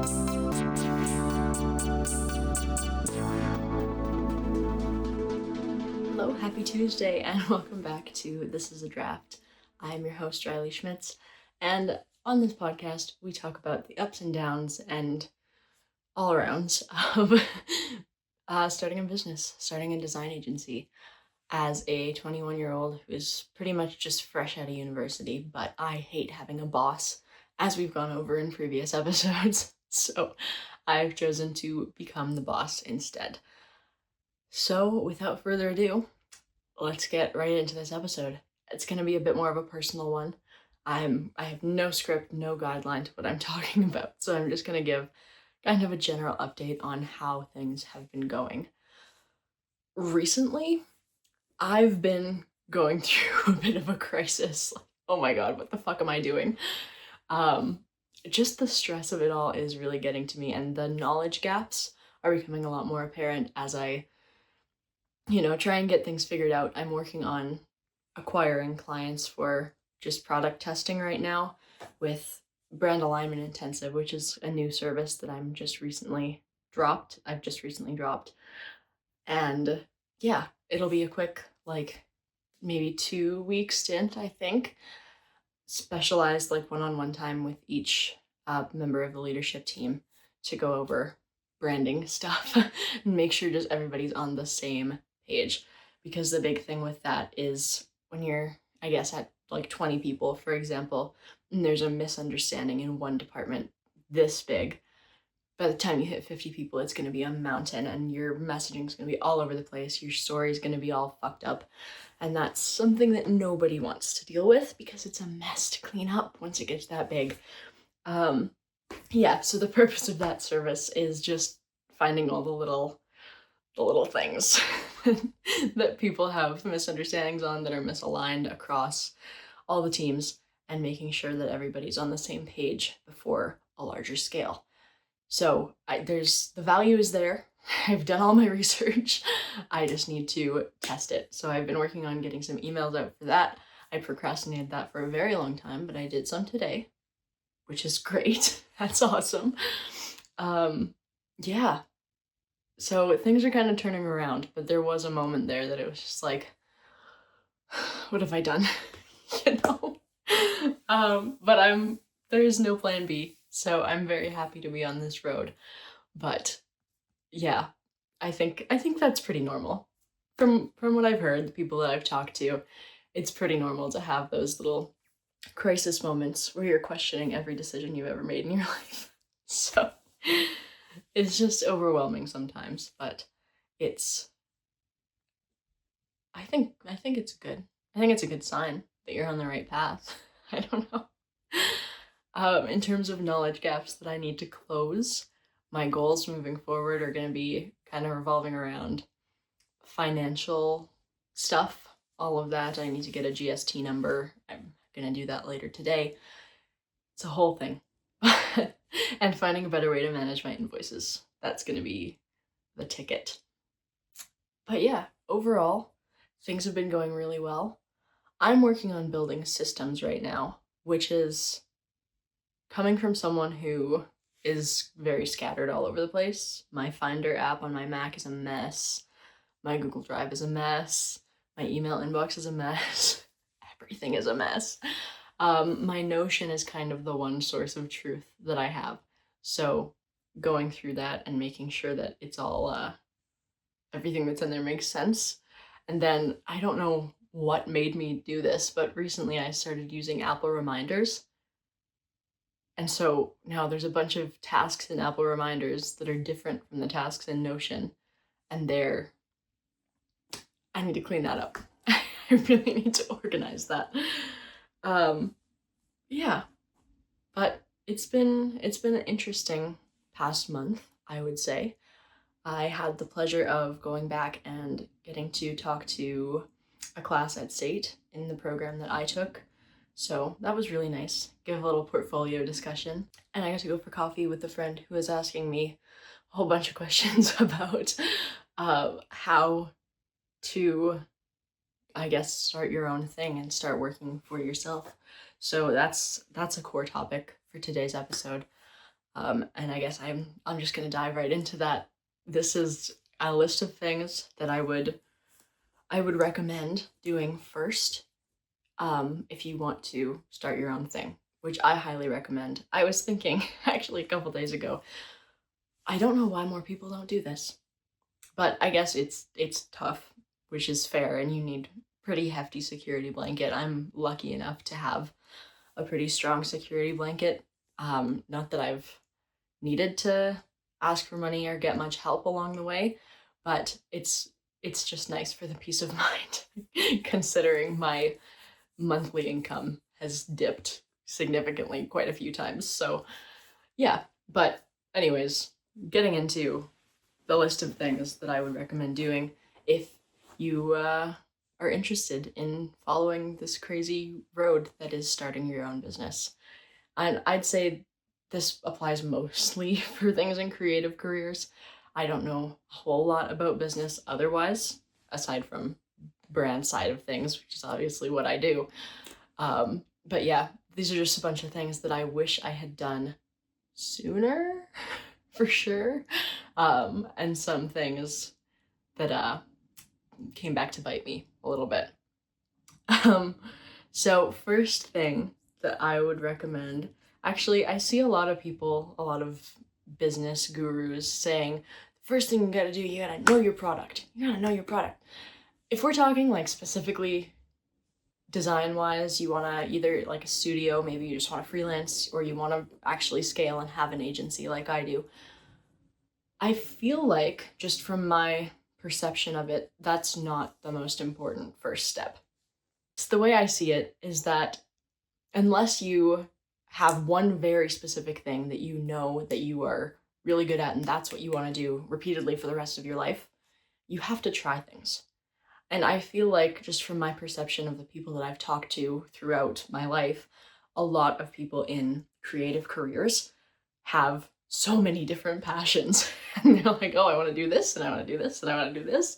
Hello, happy Tuesday, and welcome back to This is a Draft. I am your host, Riley Schmitz, and on this podcast, we talk about the ups and downs and all arounds of starting a business, starting a design agency as a 21-year-old who is pretty much just fresh out of university, but I hate having a boss, as we've gone over in previous episodes, so I've chosen to become the boss instead. So, without further ado, let's get right into this episode. It's going to be a bit more of a personal one. I have no script, no guideline to what I'm talking about, so I'm just going to give kind of a general update on how things have been going. Recently, I've been going through a bit of a crisis. Oh my god, what the fuck am I doing? Just the stress of it all is really getting to me, and the knowledge gaps are becoming a lot more apparent as I try and get things figured out. I'm working on acquiring clients for just product testing right now with Brand Alignment Intensive, which is a new service that I've just recently dropped. And yeah, it'll be a quick, maybe 2-week stint, I think. Specialized, one-on-one time with each member of the leadership team to go over branding stuff and make sure just everybody's on the same page, because the big thing with that is when you're, I guess, at 20 people, for example, and there's a misunderstanding in one department this big, by the time you hit 50 people, it's going to be a mountain, and your messaging is going to be all over the place. Your story is going to be all fucked up, and that's something that nobody wants to deal with because it's a mess to clean up once it gets that big. So the purpose of that service is just finding all the little things that people have misunderstandings on, that are misaligned across all the teams, and making sure that everybody's on the same page before a larger scale. So the value is there. I've done all my research. I just need to test it. So I've been working on getting some emails out for that. I procrastinated that for a very long time, but I did some today, which is great. That's awesome. So things are kind of turning around, but there was a moment there that it was just like, what have I done? But there is no plan B, so I'm very happy to be on this road. But yeah, I think that's pretty normal. From what I've heard, the people that I've talked to, it's pretty normal to have those little crisis moments where you're questioning every decision you've ever made in your life. So it's just overwhelming sometimes, but I think it's good. I think it's a good sign that you're on the right path. I don't know. In terms of knowledge gaps that I need to close, my goals moving forward are going to be kind of revolving around financial stuff, all of that. I need to get a GST number. I'm going to do that later today. It's a whole thing. And finding a better way to manage my invoices. That's going to be the ticket. But yeah, overall, things have been going really well. I'm working on building systems right now, which is coming from someone who is very scattered all over the place. My Finder app on my Mac is a mess. My Google Drive is a mess. My email inbox is a mess. Everything is a mess. My Notion is kind of the one source of truth that I have. So going through that and making sure that it's all, everything that's in there makes sense. And then I don't know what made me do this, but recently I started using Apple Reminders. And so now there's a bunch of tasks in Apple Reminders that are different from the tasks in Notion. And I need to clean that up. I really need to organize that. But it's been an interesting past month, I would say. I had the pleasure of going back and getting to talk to a class at SAIT in the program that I took. So that was really nice. Give a little portfolio discussion. And I got to go for coffee with a friend who was asking me a whole bunch of questions about how to, I guess, start your own thing and start working for yourself. So that's a core topic for today's episode. And I guess I'm just gonna dive right into that. This is a list of things that I would recommend doing first, if you want to start your own thing, which I highly recommend. I was thinking actually a couple days ago, I don't know why more people don't do this, but I guess it's tough, which is fair, and you need pretty hefty security blanket. I'm lucky enough to have a pretty strong security blanket. Not that I've needed to ask for money or get much help along the way, but it's just nice for the peace of mind considering my monthly income has dipped significantly quite a few times. So, yeah, but anyways, getting into the list of things that I would recommend doing if you are interested in following this crazy road that is starting your own business. And I'd say this applies mostly for things in creative careers. I don't know a whole lot about business otherwise, aside from brand side of things, which is obviously what I do. But yeah, these are just a bunch of things that I wish I had done sooner, for sure. And some things that came back to bite me a little bit. So first thing that I would recommend, actually, I see a lot of people, a lot of business gurus saying, the first thing you gotta do, you gotta know your product. You gotta know your product. If we're talking like specifically design wise, you wanna either like a studio, maybe you just wanna freelance, or you wanna actually scale and have an agency like I do. I feel like, just from my perception of it, that's not the most important first step. So the way I see it is that unless you have one very specific thing that you know that you are really good at and that's what you want to do repeatedly for the rest of your life, you have to try things. And I feel like, just from my perception of the people that I've talked to throughout my life, a lot of people in creative careers have so many different passions. And they're like, oh, I want to do this, and I want to do this, and I want to do this.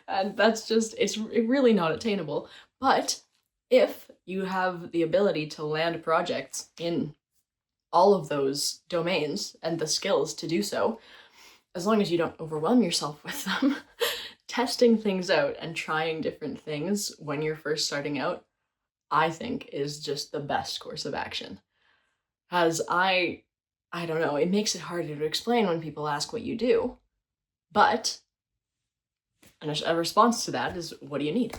And that's just, it's really not attainable. But if you have the ability to land projects in all of those domains and the skills to do so, as long as you don't overwhelm yourself with them, testing things out and trying different things when you're first starting out, I think is just the best course of action. As I don't know, it makes it harder to explain when people ask what you do, but a response to that is, what do you need?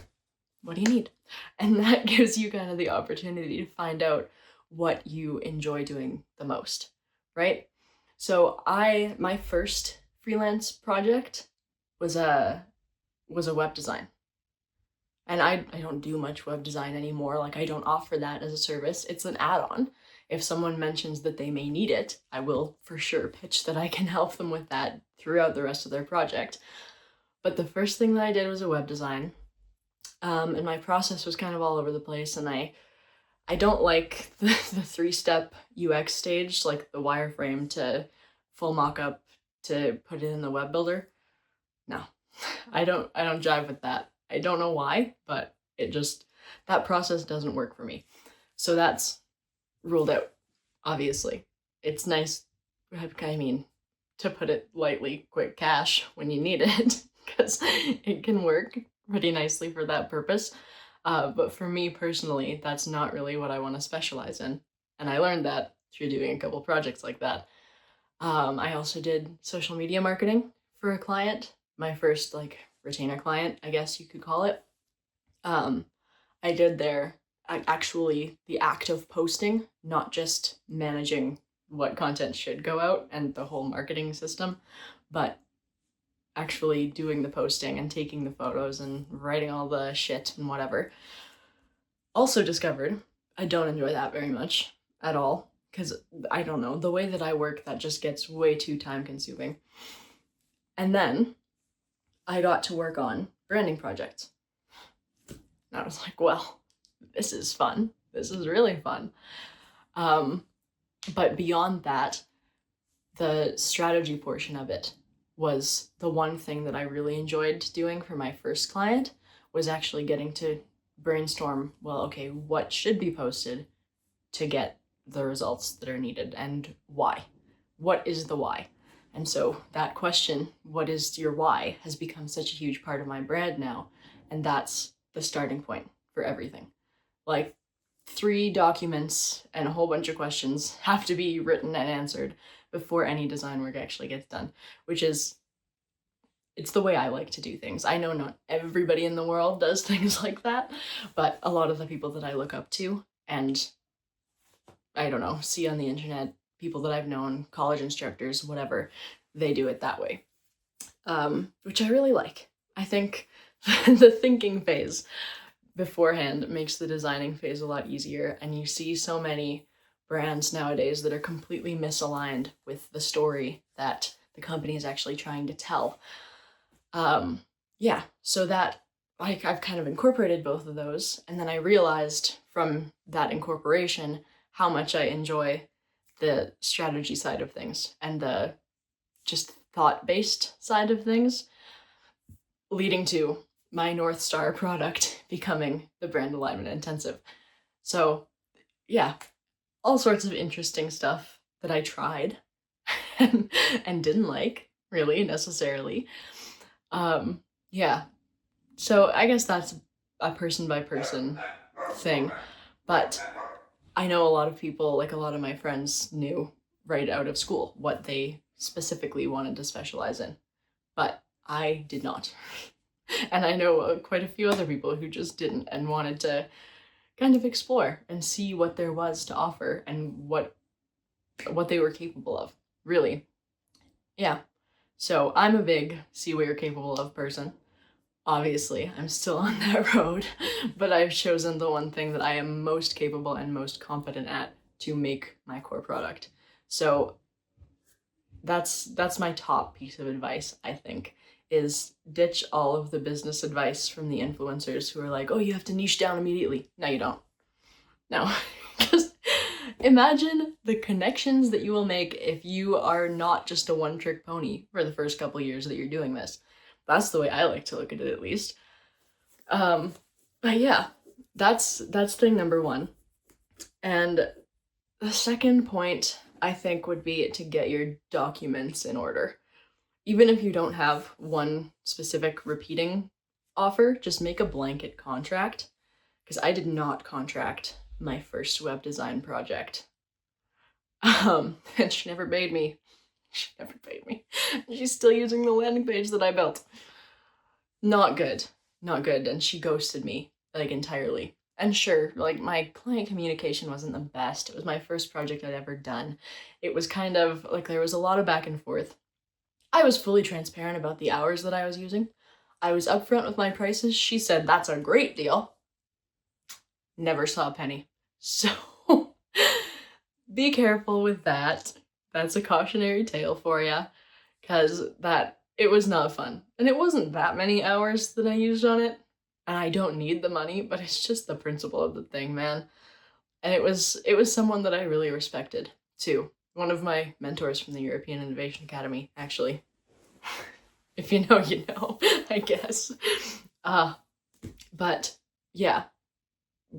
What do you need? And that gives you kind of the opportunity to find out what you enjoy doing the most, right? So my first freelance project was a web design. And I don't do much web design anymore. Like, I don't offer that as a service. It's an add-on. If someone mentions that they may need it, I will for sure pitch that I can help them with that throughout the rest of their project. But the first thing that I did was a web design. And my process was kind of all over the place, and I don't like the 3-step UX stage, like the wireframe to full mock-up to put it in the web builder. No, I don't jive with that. I don't know why, but that process doesn't work for me. So that's ruled out, obviously. It's nice, I mean, to put it lightly, quick cash when you need it, because it can work pretty nicely for that purpose. But for me personally, that's not really what I want to specialize in. And I learned that through doing a couple projects like that. I also did social media marketing for a client, my first like retainer client, I guess you could call it. I did actually the act of posting, not just managing what content should go out and the whole marketing system, but actually doing the posting and taking the photos and writing all the shit and whatever. Also discovered I don't enjoy that very much at all, because I don't know, the way that I work, that just gets way too time consuming. And then I got to work on branding projects. And I was like, well, this is fun. This is really fun. But beyond that, the strategy portion of it was the one thing that I really enjoyed doing for my first client, was actually getting to brainstorm, well, okay, what should be posted to get the results that are needed and why. what is the why? And so that question, what is your why, has become such a huge part of my brand now. And that's the starting point for everything. Like 3 documents and a whole bunch of questions have to be written and answered before any design work actually gets done, which is, it's the way I like to do things. I know not everybody in the world does things like that, but a lot of the people that I look up to and, I don't know, see on the internet, people that I've known, college instructors, whatever, they do it that way, which I really like. I think the thinking phase beforehand makes the designing phase a lot easier, and you see so many brands nowadays that are completely misaligned with the story that the company is actually trying to tell. Yeah, so that, like, I've kind of incorporated both of those, and then I realized from that incorporation how much I enjoy the strategy side of things and the just thought-based side of things, leading to my North Star product becoming the brand alignment intensive. So yeah, all sorts of interesting stuff that I tried and didn't like really necessarily. Yeah, so I guess that's a person by person thing, but I know a lot of people, like a lot of my friends, knew right out of school what they specifically wanted to specialize in, but I did not. And I know quite a few other people who just didn't and wanted to kind of explore and see what there was to offer and what they were capable of, really. Yeah. So I'm a big see what you're capable of person. Obviously, I'm still on that road, but I've chosen the one thing that I am most capable and most competent at to make my core product. So that's my top piece of advice, I think, is ditch all of the business advice from the influencers who are like, oh, you have to niche down immediately. No, you don't. No. Just imagine the connections that you will make if you are not just a one-trick pony for the first couple years that you're doing this. That's the way I like to look at it, at least. But yeah, that's thing number 1. And the second point, I think, would be to get your documents in order. Even if you don't have one specific repeating offer, just make a blanket contract, because I did not contract my first web design project. And she never paid me. She never paid me. She's still using the landing page that I built. Not good. Not good. And she ghosted me, like, entirely. And sure, like, my client communication wasn't the best. It was my first project I'd ever done. It was kind of, like, there was a lot of back and forth. I was fully transparent about the hours that I was using. I was upfront with my prices. She said, that's a great deal. Never saw a penny. So be careful with that. That's a cautionary tale for you, because it was not fun. And it wasn't that many hours that I used on it, and I don't need the money, but it's just the principle of the thing, man. And it was someone that I really respected, too. One of my mentors from the European Innovation Academy, actually. If you know, you know, I guess. But yeah,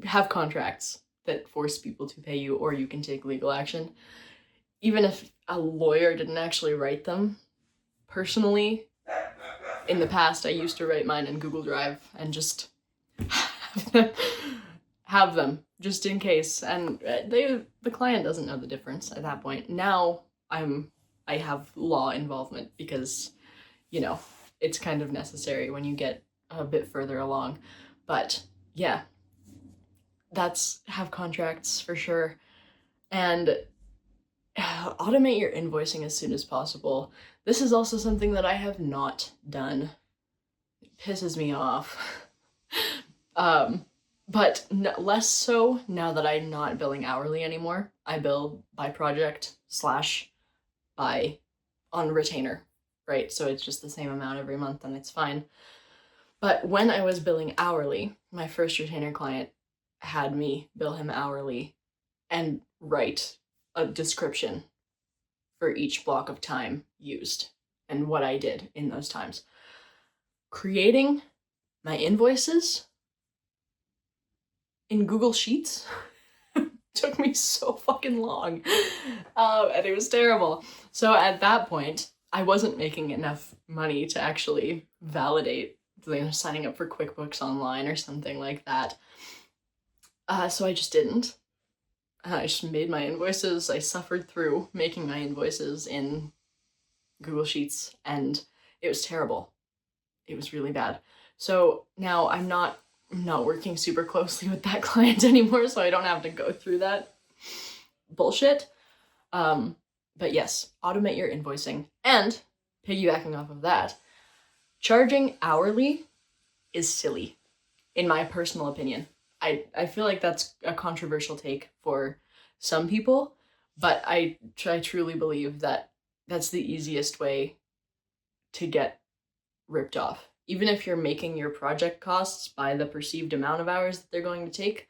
have contracts that force people to pay you, or you can take legal action. Even if a lawyer didn't actually write them, personally, in the past, I used to write mine in Google Drive and just have them just in case. And the client doesn't know the difference at that point. Now I have law involvement because, you know, it's kind of necessary when you get a bit further along. But yeah, have contracts for sure. And automate your invoicing as soon as possible. This is also something that I have not done. It pisses me off. But less so now that I'm not billing hourly anymore. I bill by project / on retainer, right? So it's just the same amount every month and it's fine. But when I was billing hourly, my first retainer client had me bill him hourly and write a description for each block of time used and what I did in those times. Creating my invoices in Google Sheets took me so fucking long. And it was terrible. So at that point, I wasn't making enough money to actually validate, signing up for QuickBooks Online or something like that. So I just didn't. I just made my invoices. I suffered through making my invoices in Google Sheets, and it was terrible. It was really bad. So now I'm not working super closely with that client anymore, so I don't have to go through that bullshit. But yes, automate your invoicing. And piggybacking off of that, charging hourly is silly, in my personal opinion. I feel like that's a controversial take for some people, but I truly believe that that's the easiest way to get ripped off. Even if you're making your project costs by the perceived amount of hours that they're going to take,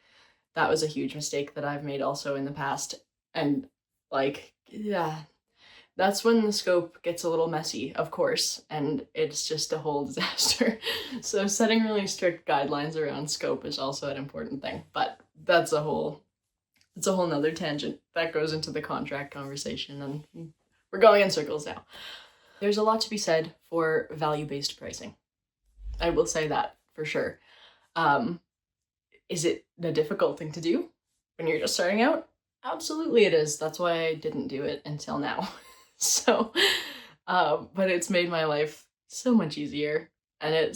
that was a huge mistake that I've made also in the past. And like, yeah, that's when the scope gets a little messy, of course, and it's just a whole disaster. So setting really strict guidelines around scope is also an important thing, but it's a whole nother tangent that goes into the contract conversation, and we're going in circles now. There's a lot to be said for value-based pricing. I will say that for sure. Is it a difficult thing to do when you're just starting out? Absolutely it is. That's why I didn't do it until now. So, but it's made my life so much easier, and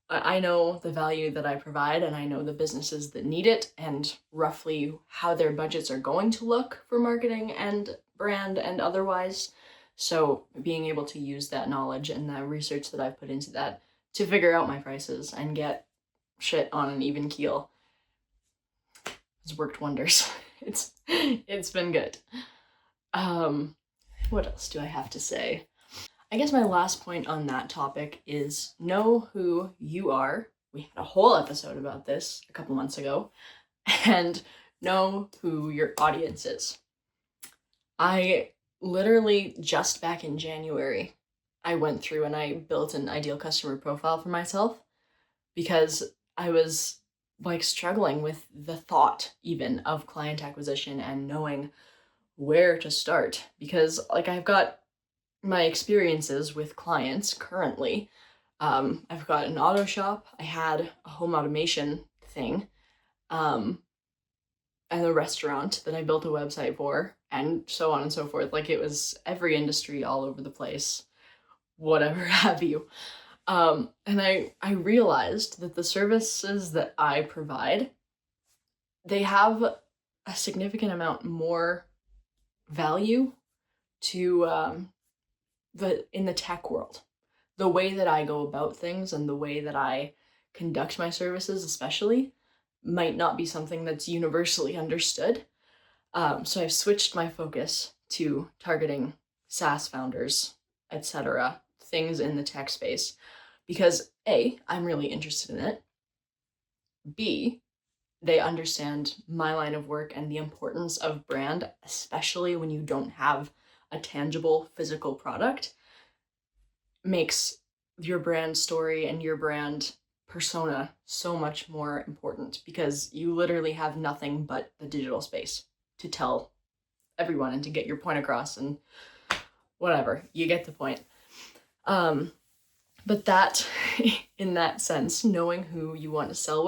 I know the value that I provide, and I know the businesses that need it, and roughly how their budgets are going to look for marketing and brand and otherwise. So being able to use that knowledge and that research that I've put into that to figure out my prices and get shit on an even keel has worked wonders. It's been good. What else do I have to say? I guess my last point on that topic is know who you are. We had a whole episode about this a couple months ago. And know who your audience is. I literally just back in January, I went through and I built an ideal customer profile for myself because I was like struggling with the thought even of client acquisition and knowing where to start, because like I've got my experiences with clients currently. I've got an auto shop, I had a home automation thing, and a restaurant that I built a website for, and so on and so forth. Like it was every industry all over the place, whatever have you. And I realized that the services that I provide, they have a significant amount more value to in the tech world. The way that I go about things and the way that I conduct my services especially might not be something that's universally understood. So I've switched my focus to targeting SaaS founders, etc., things in the tech space, because A, I'm really interested in it. B, they understand my line of work and the importance of brand, especially when you don't have a tangible physical product, makes your brand story and your brand persona so much more important, because you literally have nothing but the digital space to tell everyone and to get your point across, and whatever, you get the point. But that, in that sense, knowing who you want to sell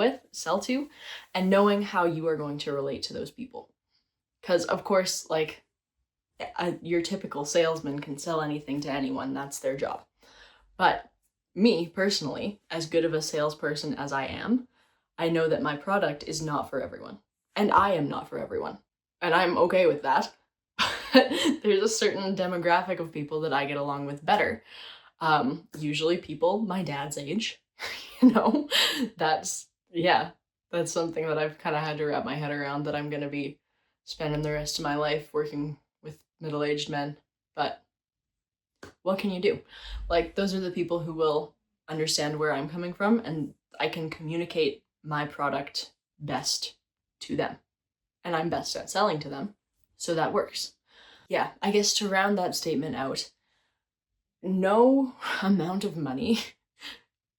to, and knowing how you are going to relate to those people. Because, of course, like, your typical salesman can sell anything to anyone. That's their job. But me, personally, as good of a salesperson as I am, I know that my product is not for everyone. And I am not for everyone. And I'm okay with that. There's a certain demographic of people that I get along with better. Usually people my dad's age, that's something that I've kind of had to wrap my head around, that I'm going to be spending the rest of my life working with middle-aged men. But what can you do? Like, those are the people who will understand where I'm coming from, and I can communicate my product best to them. And I'm best at selling to them, so that works. Yeah, I guess to round that statement out, no amount of money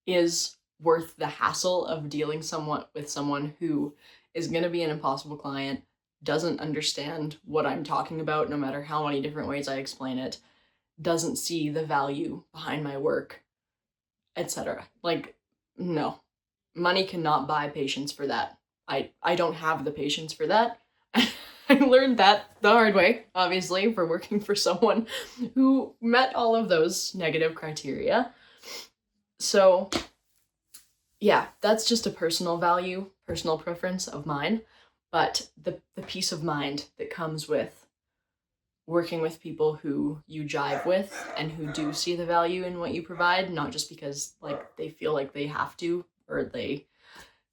is worth the hassle of dealing somewhat with someone who is gonna be an impossible client, doesn't understand what I'm talking about no matter how many different ways I explain it, doesn't see the value behind my work, etc. Like, no. Money cannot buy patience for that. I don't have the patience for that. I learned that the hard way, obviously, for working for someone who met all of those negative criteria. So, yeah, that's just a personal value, personal preference of mine. But the peace of mind that comes with working with people who you jive with and who do see the value in what you provide, not just because like they feel like they have to, or they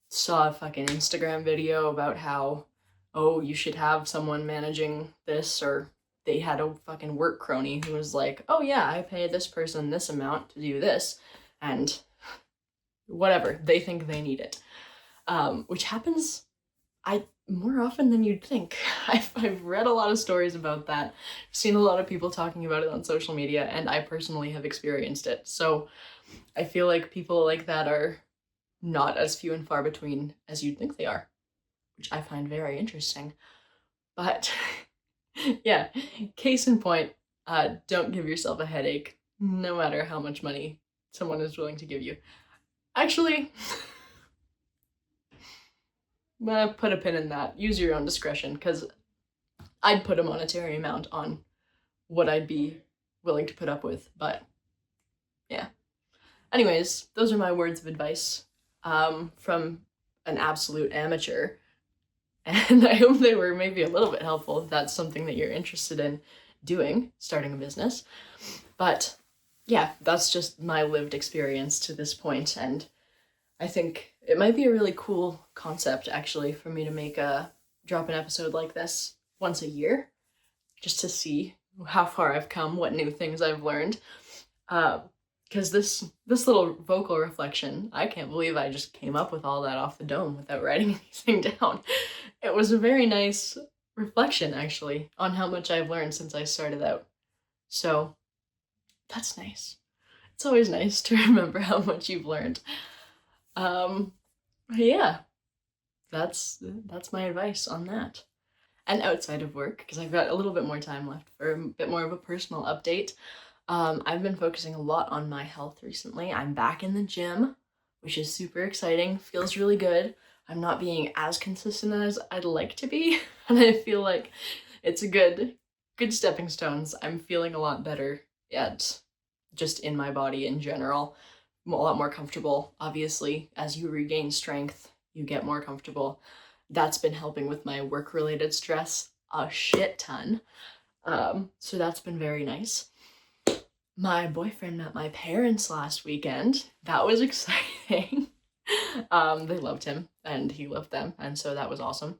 saw a fucking Instagram video about how, oh, you should have someone managing this, or they had a fucking work crony who was like, oh yeah, I pay this person this amount to do this, and whatever, they think they need it. Which happens more often than you'd think. I've read a lot of stories about that, seen a lot of people talking about it on social media, and I personally have experienced it. So I feel like people like that are not as few and far between as you'd think they are, which I find very interesting. But yeah, case in point, don't give yourself a headache, no matter how much money someone is willing to give you. Actually, I'm gonna put a pin in that. Use your own discretion, because I'd put a monetary amount on what I'd be willing to put up with, but yeah. Anyways, those are my words of advice from an absolute amateur, and I hope they were maybe a little bit helpful if that's something that you're interested in doing, starting a business. But yeah, that's just my lived experience to this point, and I think it might be a really cool concept, actually, for me to drop an episode like this once a year, just to see how far I've come, what new things I've learned. Because this little vocal reflection, I can't believe I just came up with all that off the dome without writing anything down. It was a very nice reflection, actually, on how much I've learned since I started out. So that's nice. It's always nice to remember how much you've learned. Yeah, that's my advice on that. And outside of work, because I've got a little bit more time left for a bit more of a personal update, I've been focusing a lot on my health recently. I'm back in the gym, which is super exciting, feels really good. I'm not being as consistent as I'd like to be, and I feel like it's a good stepping stones. I'm feeling a lot better just in my body in general. I'm a lot more comfortable. Obviously, as you regain strength, you get more comfortable. That's been helping with my work-related stress a shit ton. So that's been very nice. My boyfriend met my parents last weekend. That was exciting. They loved him and he loved them, and so that was awesome.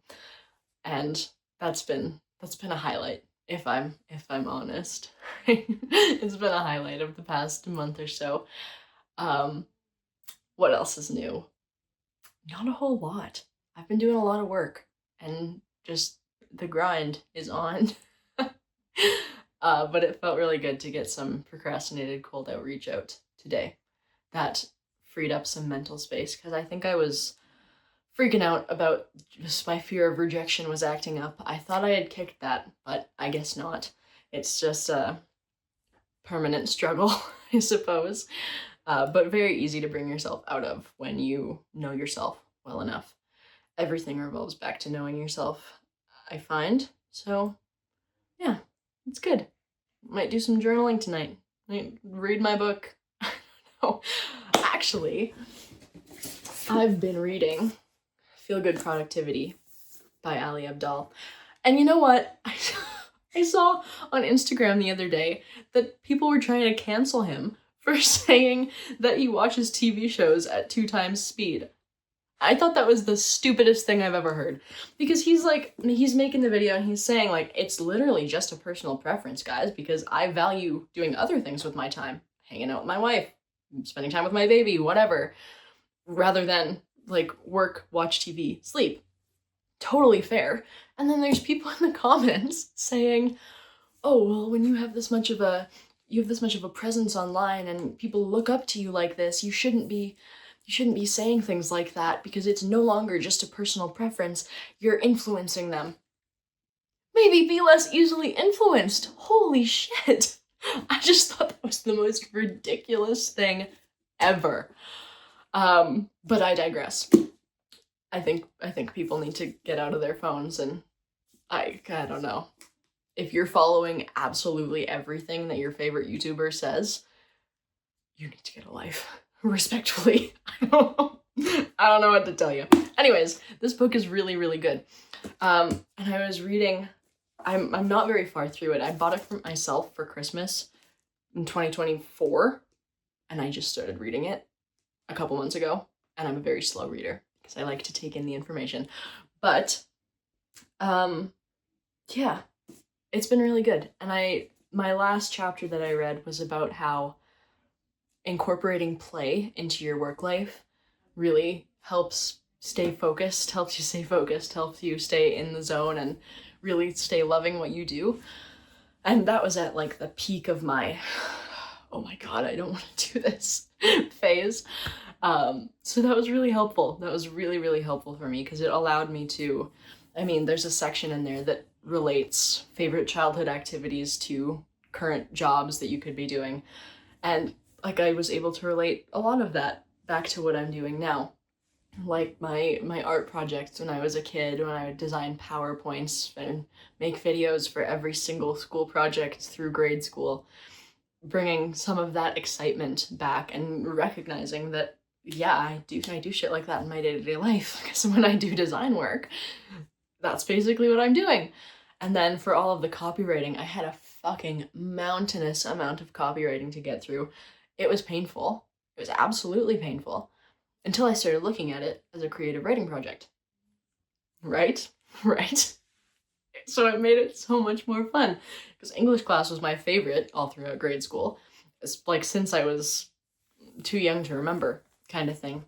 And that's been a highlight, if I'm honest. It's been a highlight of the past month or so. What else is new? Not a whole lot. I've been doing a lot of work, and just the grind is on. But it felt really good to get some procrastinated cold outreach out today. That freed up some mental space, because I think I was freaking out about just my fear of rejection was acting up. I thought I had kicked that, but I guess not. It's just a permanent struggle, I suppose. But very easy to bring yourself out of when you know yourself well enough. Everything revolves back to knowing yourself, I find. So, yeah, it's good. Might do some journaling tonight. Might read my book. No, actually, I've been reading Feel Good Productivity by Ali Abdaal. And you know what? I saw on Instagram the other day that people were trying to cancel him for saying that he watches TV shows at 2 times speed. I thought that was the stupidest thing I've ever heard. Because he's making the video and he's saying, like, it's literally just a personal preference, guys, because I value doing other things with my time. Hanging out with my wife, spending time with my baby, whatever. Rather than, like, work, watch TV, sleep. Totally fair. And then there's people in the comments saying, oh, well, when you have this much of a presence online and people look up to you like this, you shouldn't be You shouldn't be saying things like that because it's no longer just a personal preference. You're influencing them. Maybe be less easily influenced. Holy shit. I just thought that was the most ridiculous thing ever. But I digress. I think people need to get out of their phones, and I don't know. If you're following absolutely everything that your favorite YouTuber says, you need to get a life. Respectfully. I don't know what to tell you. Anyways, this book is really, really good. And I was reading, I'm not very far through it. I bought it for myself for Christmas in 2024, and I just started reading it a couple months ago, and I'm a very slow reader because I like to take in the information. But, yeah, it's been really good. And my last chapter that I read was about how incorporating play into your work life really helps stay focused, helps you stay in the zone and really stay loving what you do. And that was at like the peak of my, oh my God, I don't want to do this phase. So that was really helpful. That was really, really helpful for me because it allowed me to, there's a section in there that relates favorite childhood activities to current jobs that you could be doing. And like I was able to relate a lot of that back to what I'm doing now. Like my art projects when I was a kid, when I would design PowerPoints and make videos for every single school project through grade school, bringing some of that excitement back and recognizing that, yeah, I do shit like that in my day-to-day life. Because when I do design work, that's basically what I'm doing. And then for all of the copywriting, I had a fucking mountainous amount of copywriting to get through. It was painful. It was absolutely painful until I started looking at it as a creative writing project. Right? So it made it so much more fun because English class was my favorite all throughout grade school. It's like since I was too young to remember kind of thing.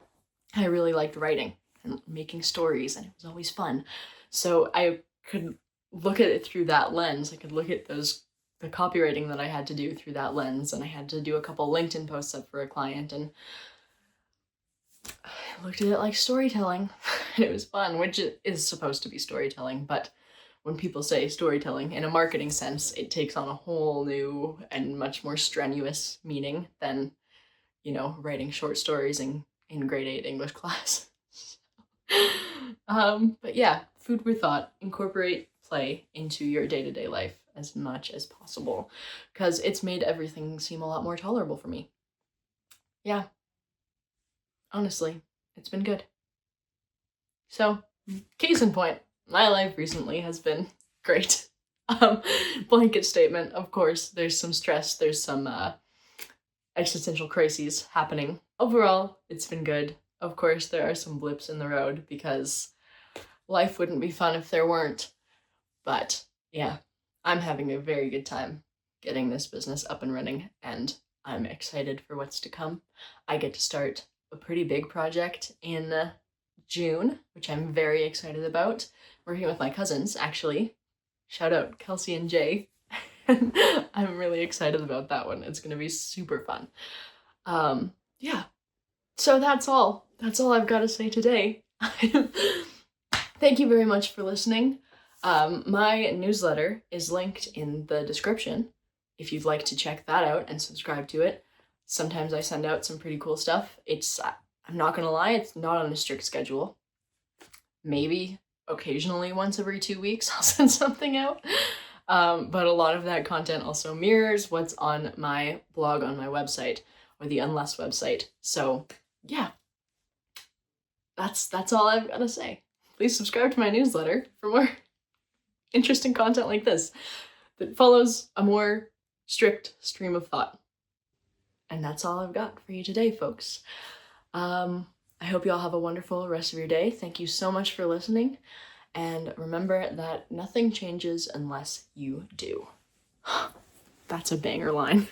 I really liked writing and making stories, and it was always fun. So I could look at it through that lens. I could look at the copywriting that I had to do through that lens, and I had to do a couple LinkedIn posts up for a client, and I looked at it like storytelling. It was fun, which is supposed to be storytelling, but when people say storytelling in a marketing sense, it takes on a whole new and much more strenuous meaning than, writing short stories in grade 8 English class. But yeah, food for thought. Incorporate play into your day-to-day life as much as possible because it's made everything seem a lot more tolerable for me. Yeah. Honestly, it's been good. So, case in point, my life recently has been great. Blanket statement, of course, there's some stress, there's some existential crises happening. Overall, it's been good. Of course, there are some blips in the road because life wouldn't be fun if there weren't. But yeah, I'm having a very good time getting this business up and running, and I'm excited for what's to come. I get to start a pretty big project in June, which I'm very excited about. Working with my cousins, actually. Shout out Kelsey and Jay. I'm really excited about that one. It's going to be super fun. Yeah. So that's all. That's all I've got to say today. Thank you very much for listening. My newsletter is linked in the description if you'd like to check that out and subscribe to it. Sometimes I send out some pretty cool stuff. I'm not gonna lie, it's not on a strict schedule. Maybe occasionally once every 2 weeks I'll send something out. But a lot of that content also mirrors what's on my blog on my website, or the Unless website. So yeah, that's all I've got to say. Please subscribe to my newsletter for more interesting content like this that follows a more strict stream of thought. And that's all I've got for you today, folks. I hope you all have a wonderful rest of your day. Thank you so much for listening. And remember that nothing changes unless you do. That's a banger line.